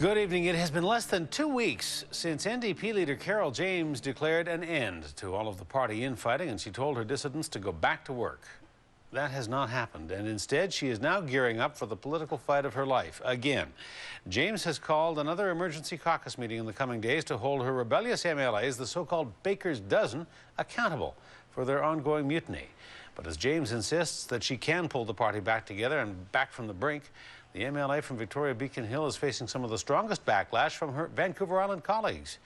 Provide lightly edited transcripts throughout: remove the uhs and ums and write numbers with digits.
Good evening. It has been less than 2 weeks since NDP leader Carole James declared an end to all of the party infighting, and she told her dissidents to go back to work. That has not happened, and instead she is now gearing up for the political fight of her life again. James has called another emergency caucus meeting in the coming days to hold her rebellious MLAs, the so-called Baker's Dozen, accountable for their ongoing mutiny. But as James insists that she can pull the party back together and back from the brink, the MLA from Victoria Beacon Hill is facing some of the strongest backlash from her Vancouver Island colleagues.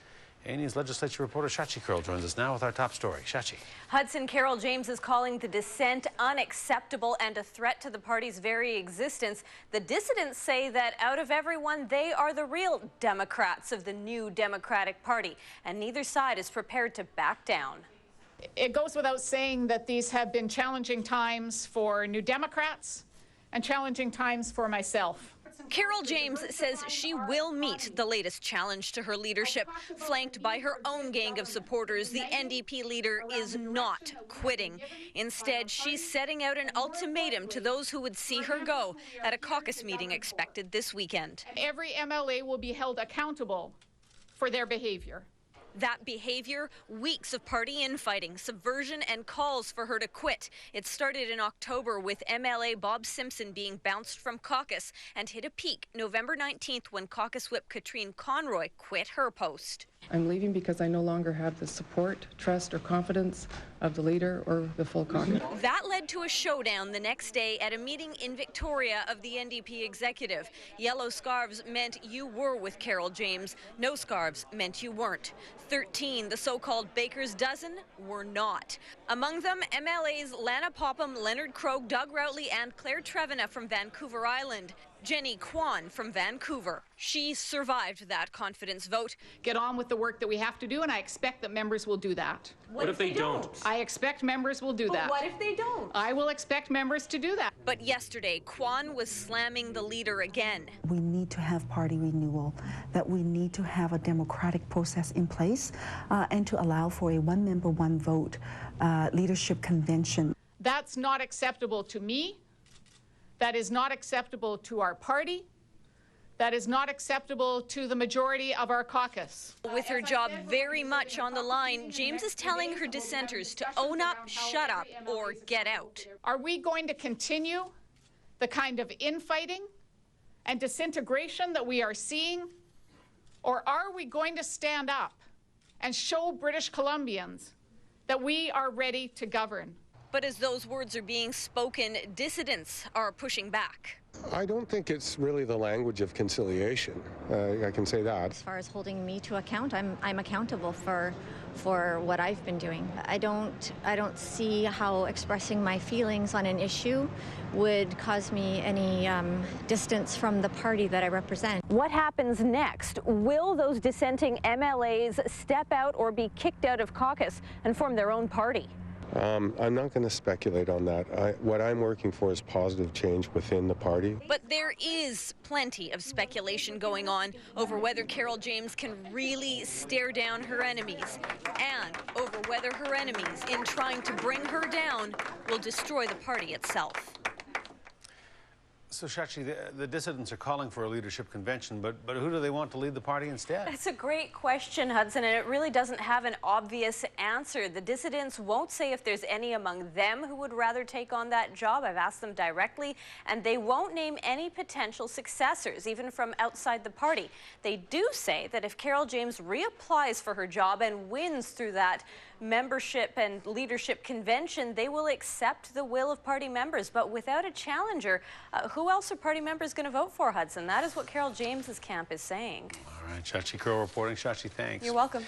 A&E's legislature reporter Shachi Carole joins us now with our top story. Shachi. Hudson, Carole James is calling the dissent unacceptable and a threat to the party's very existence. The dissidents say that out of everyone, they are the real Democrats of the new Democratic Party, and neither side is prepared to back down. It goes without saying that these have been challenging times for New Democrats and challenging times for myself. Carole James says she will meet the latest challenge to her leadership. Flanked by her own gang of supporters, the NDP leader is not quitting. Instead, she's setting out an ultimatum to those who would see her go at a caucus meeting expected this weekend. Every MLA will be held accountable for their behavior. That behavior, weeks of party infighting, subversion, and calls for her to quit. It started in October with MLA Bob Simpson being bounced from caucus and hit a peak November 19th when caucus whip Katrine Conroy quit her post. I'm leaving because I no longer have the support, trust, or confidence of the leader or the full caucus. That led to a showdown the next day at a meeting in Victoria of the NDP executive. Yellow scarves meant you were with Carole James. No scarves meant you weren't. 13, the so-called Baker's Dozen, were not. Among them, MLAs Lana Popham, Leonard Krogh, Doug Routley, and Claire Trevena from Vancouver Island. Jenny Kwan from Vancouver. She survived that confidence vote. Get on with the work that we have to do, and I expect that members will do that. What if they don't? I expect members will do that. What if they don't? I will expect members to do that. But yesterday, Kwan was slamming the leader again. We need to have party renewal, that we need to have a democratic process in place, and to allow for a one-member, one-vote leadership convention. That's not acceptable to me. That is not acceptable to our party. That is not acceptable to the majority of our caucus. With her job very much on the line, James is telling her dissenters to own up, shut up, or get out. Are we going to continue the kind of infighting and disintegration that we are seeing? Or are we going to stand up and show British Columbians that we are ready to govern? But as those words are being spoken, dissidents are pushing back. I don't think it's really the language of conciliation. I can say that. As far as holding me to account, I'm accountable for what I've been doing. I don't see how expressing my feelings on an issue would cause me any distance from the party that I represent. What happens next? Will those dissenting MLAs step out or be kicked out of caucus and form their own party? I'm not going to speculate on that. What I'm working for is positive change within the party. But there is plenty of speculation going on over whether Carole James can really stare down her enemies, and over whether her enemies, in trying to bring her down, will destroy the party itself. So, Shachi, the dissidents are calling for a leadership convention, but who do they want to lead the party instead? That's a great question, Hudson, and it really doesn't have an obvious answer. The dissidents won't say if there's any among them who would rather take on that job. I've asked them directly, and they won't name any potential successors, even from outside the party. They do say that if Carole James reapplies for her job and wins through that membership and leadership convention, they will accept the will of party members. But without a challenger, who else are party members going to vote for, Hudson? That is what Carole James's camp is saying. All right, Shachi Carole reporting. Shachi, thanks. You're welcome.